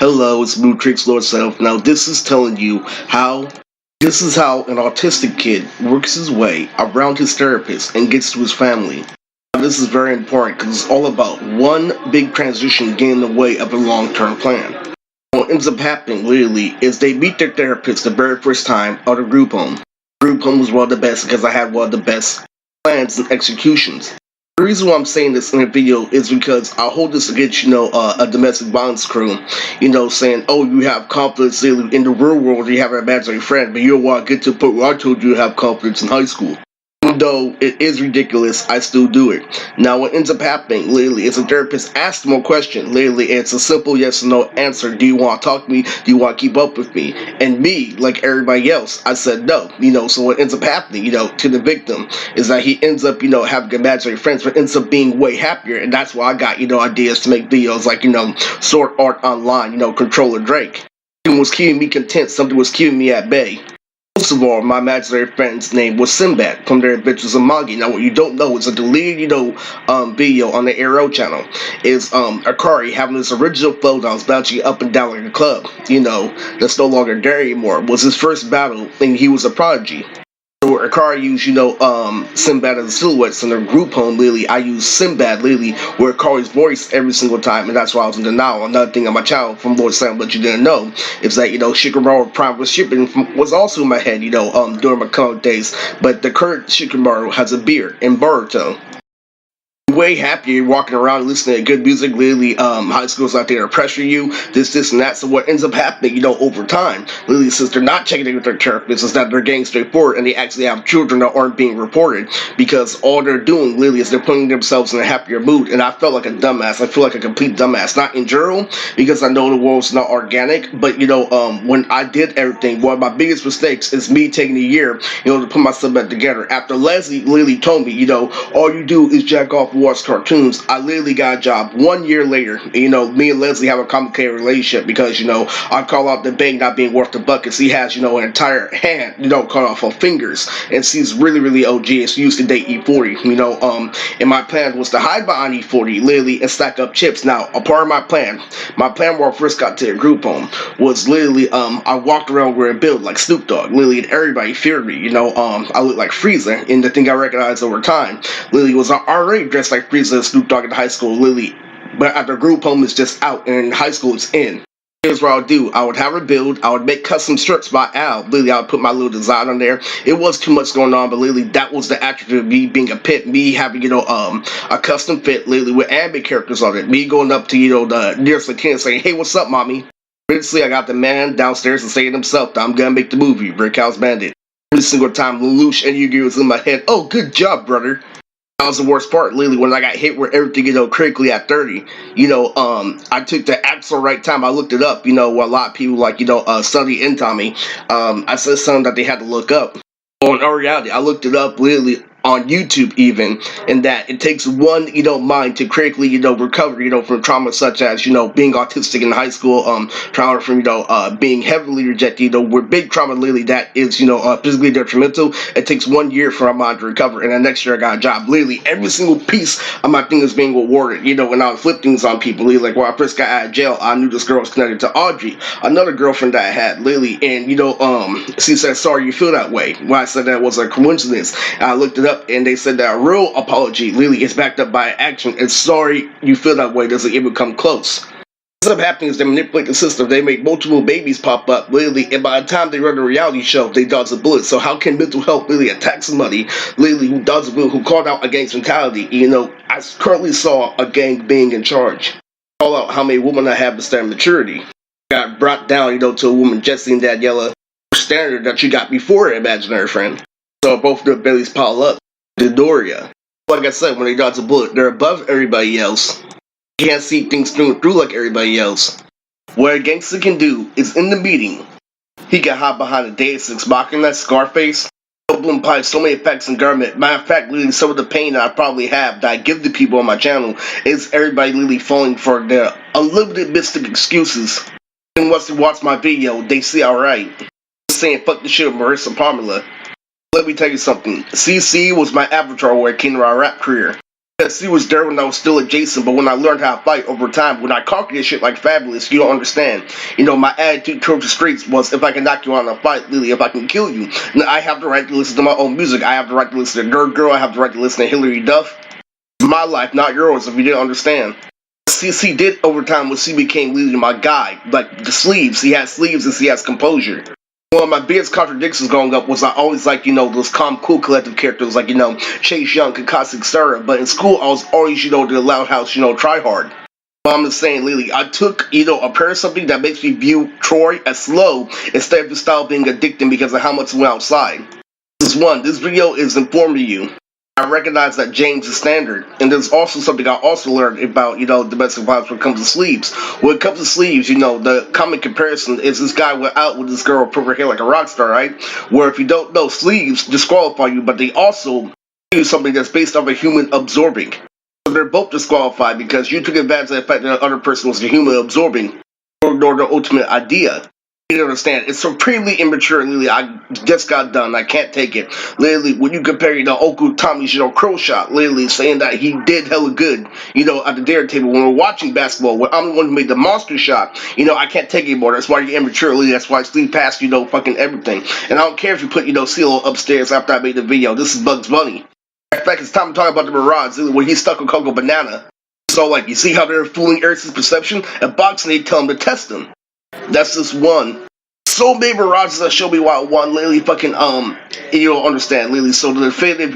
Hello, it's Blue Creek's Lord Self. Now this is telling you how an autistic kid works his way around his therapist and gets to his family. Now, this is very important because it's all about one big transition getting in the way of a long-term plan. What ends up happening literally is they meet their therapist the very first time at a group home. Group home was one of the best because I had one of the best plans and executions. The reason why I'm saying this in the video is because I hold this against, a domestic violence crew, saying, oh, you have confidence in the real world, you have an imaginary friend, but you don't want to get to the point where I told you to have confidence in high school. Though it is ridiculous, I still do it. Now, what ends up happening, literally, is a therapist asks them a question. Literally, it's a simple yes or no answer. Do you want to talk to me? Do you want to keep up with me? And me, like everybody else, I said no. So what ends up happening, to the victim is that he ends up, having imaginary friends, but ends up being way happier. And that's why I got, ideas to make videos like, Sword Art Online, Controller Drake. Something was keeping me content. Something was keeping me at bay. Most of all, my imaginary friend's name was Sinbad from their Adventures of Magi. Now, what you don't know is a deleted, video on the Arrow channel is Akari having this original flow that was bouncing up and down like a club. That's no longer there anymore. Was his first battle, and he was a prodigy. So Akari used, Sinbad as a silhouette. In their group home, literally, I use Sinbad, literally, where Akari's voice every single time, and that's why I was in denial. Another thing on my channel from Lord Sam, but you didn't know, is that, Shikamaru Prime was shipping was also in my head, during my comic days, but the current Shikamaru has a beard in Boruto. Way happier walking around listening to good music. Literally, high schools out there pressure you, this, and that. So what ends up happening, over time, literally, since they're not checking in with their therapists, is that they're getting straightforward and they actually have children that aren't being reported because all they're doing, literally, is they're putting themselves in a happier mood. And I felt like a dumbass. I feel like a complete dumbass. Not in general, because I know the world's not organic, but, when I did everything, one of my biggest mistakes is me taking a year, to put myself back together. After Leslie literally told me, all you do is jack off watch cartoons, I literally got a job 1 year later. Me and Leslie have a complicated relationship because, I call out the bank not being worth the buckets. He has, an entire hand, cut off her fingers. And she's really, really OG. And she used to date E40, and my plan was to hide behind E40, literally, and stack up chips. Now, a part of my plan when I first got to the group home was literally, I walked around wearing a build like Snoop Dogg, literally, and everybody feared me, I looked like Frieza. And the thing I recognized over time, literally, was I already dressed like Frieza and Snoop Dogg in high school, literally, but at the group home it's just out, and in high school it's in. Here's what I would do. I would have a build. I would make custom shirts by Al. Literally, I would put my little design on there. It was too much going on, but literally, that was the attribute of me being a pimp. Me having, a custom fit, literally, with anime characters on it. Me going up to, the nearest kid and saying, hey, what's up, mommy? Eventually, I got the man downstairs and saying himself that I'm gonna make the movie, Brick House Bandit. Every single time Lelouch and Yu-Gi-Oh was in my head. Oh, good job, brother. That was the worst part, literally, when I got hit with everything, critically at 30. I took the absolute right time. I looked it up, what a lot of people like, study in Tommy. I said something that they had to look up. Well, in all reality, I looked it up, literally, on YouTube even, and that it takes one, mind to critically, recover, from trauma such as, being autistic in high school, trauma from, being heavily rejected, with big trauma, literally, that is, physically detrimental. It takes 1 year for my mind to recover, and then next year I got a job. Literally, every single piece of my thing is being awarded, when I would flip things on people. Literally, like, when I first got out of jail, I knew this girl was connected to Audrey, another girlfriend that I had, literally, and, she said, sorry you feel that way. When I said that was a coincidence, and I looked it up, and they said that a real apology literally is backed up by action, and sorry you feel that way doesn't even come close. What's up happening is they manipulate the system, they make multiple babies pop up, literally, and by the time they run a reality show, they dodge a bullet. So how can mental health really attack somebody, literally, who dodged a bullet, who called out a gang's mentality? I currently saw a gang being in charge. Call out how many women I have to stand maturity. Got brought down, to a woman Jesse and Daniela standard that you got before an imaginary friend. So both their bellies pile up. Doria. Like I said, when they dodge a bullet, they're above everybody else. You can't see things through like everybody else. What a gangster can do is in the meeting, he can hide behind a Deus Ex Machina, that Scarface. Double implies so many effects in government. Matter of fact, literally, some of the pain that I probably have that I give to people on my channel is everybody literally falling for their unlimited mystic excuses. And once they watch my video, they see alright. Saying fuck the shit with Marissa Parmela. Let me tell you something. CC was my avatar where I came to my rap career. Yes, he was there when I was still adjacent, but when I learned how to fight over time, when I conquered this shit like Fabulous, you don't understand. My attitude towards the streets was if I can knock you out in a fight, Lily, if I can kill you, then I have the right to listen to my own music. I have the right to listen to Nerd Girl. I have the right to listen to Hillary Duff. It's my life, not yours, if you didn't understand. CC did over time when she became Lily my guy. Like the sleeves, he has sleeves and he has composure. One of my biggest contradictions growing up was I always like, those calm, cool collective characters like, Chase Young, Kakashi, etc. But in school, I was always, the loud house, try hard. But I'm just saying, Lily, I took, a pair of something that makes me view Troy as slow instead of the style being addicting because of how much went outside. This is one. This video is informing you. I recognize that James is standard, and there's also something I also learned about, domestic violence when it comes to sleeves. When it comes to sleeves, the common comparison is this guy went out with this girl with purple hair like a rock star, right? Where if you don't know, sleeves disqualify you, but they also do something that's based off a human absorbing. So they're both disqualified because you took advantage of the fact that the other person was a human absorbing, or ignore the ultimate idea. You don't understand. It's supremely immature, Lily. I just got done. I can't take it. Lily, when you compare, Uncle Tommy's, crow shot, Lily, saying that he did hella good, at the dare table when we're watching basketball, when I'm the one who made the monster shot, I can't take it anymore. That's why you're immature, Lily. That's why I sleep past, fucking everything. And I don't care if you put, CeeLo upstairs after I made the video. This is Bugs Bunny. In fact, it's time to talk about the Mirage, Lily, when he's stuck with Coco Banana. So, like, you see how they're fooling Eric's perception? At boxing, they tell him to test him. That's just one. So many mirages that show me why I won. Lily fucking you don't understand, Lily. So the definitive,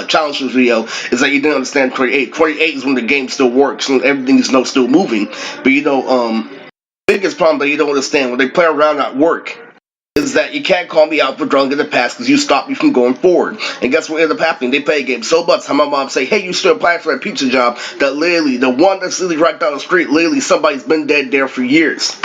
challenge this video is that you didn't understand 28. 28 is when the game still works and everything is still moving. But biggest problem that you don't understand when they play around at work is that you can't call me out for drunk in the past because you stopped me from going forward. And guess what ended up happening? They play a game so much. How my mom say, hey, you still applying for that pizza job? That literally, the one that's literally right down the street, literally somebody's been dead there for years.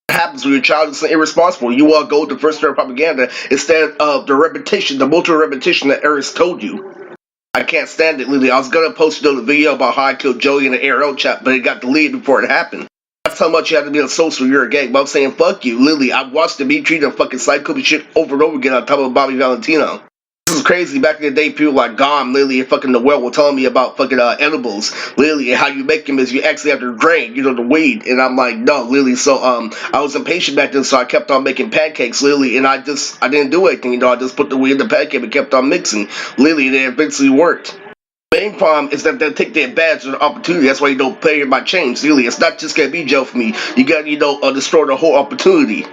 Happens when your child is irresponsible. You want to go with the first third propaganda instead of the repetition, the multiple repetition that Eris told you. I can't stand it, Lily. I was gonna post the video about how I killed Joey in the ARL chat, but it got deleted before it happened. That's how much you have to be on social. You're a gang. But I'm saying, fuck you, Lily. I watched the be treated fucking psycho shit over and over again on top of Bobby Valentino. This is crazy. Back in the day, people like Gom, Lily, and fucking Noel were telling me about fucking edibles, Lily, and how you make them is you actually have to drain, the weed. And I'm like, no, Lily. So I was impatient back then, so I kept on making pancakes, Lily, and I didn't do anything, I just put the weed in the pancake and kept on mixing, Lily, and it eventually worked. The main problem is that they'll take the advantage of the opportunity. That's why you don't pay my change, Lily. It's not just gonna be jail for me. You gotta, destroy the whole opportunity.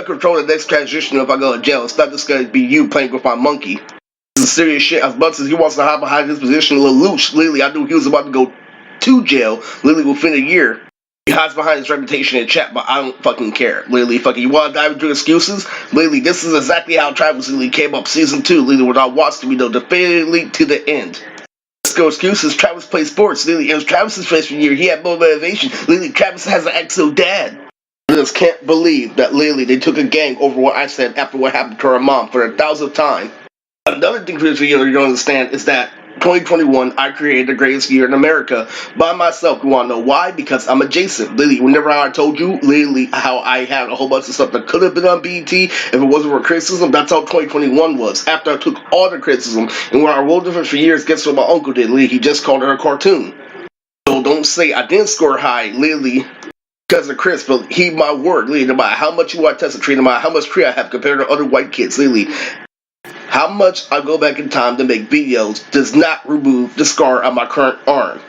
Control the next transition if I go to jail. It's not just gonna be you playing with my monkey. This is serious shit. As much as he wants to hide behind his position a little loose, Lily, I knew he was about to go to jail, Lily, within a year. He hides behind his reputation in chat, but I don't fucking care. Lily, fucking, you wanna dive into excuses? Lily, this is exactly how Travis Lily came up season 2, Lily, when I watched him, definitively to the end. Let's go excuses. Travis plays sports, Lily. It was Travis's freshman year. He had more motivation. Lily, Travis has an exo dad. I just can't believe that Lily, they took a gang over what I said after what happened to her mom for the 1000th time. Another thing for this video you don't understand is that 2021, I created the greatest year in America by myself. You want to know why? Because I'm adjacent. Lily, whenever I told you, Lily, how I had a whole bunch of stuff that could have been on BET if it wasn't for criticism, that's how 2021 was. After I took all the criticism, and where I rolled different for years, guess what my uncle did, Lily? He just called her a cartoon. So don't say I didn't score high, Lily, because of Chris, but heed my word, Lily, no matter how much you want to test a tree, no matter how much tree I have compared to other white kids, Lily, how much I go back in time to make videos does not remove the scar on my current arm.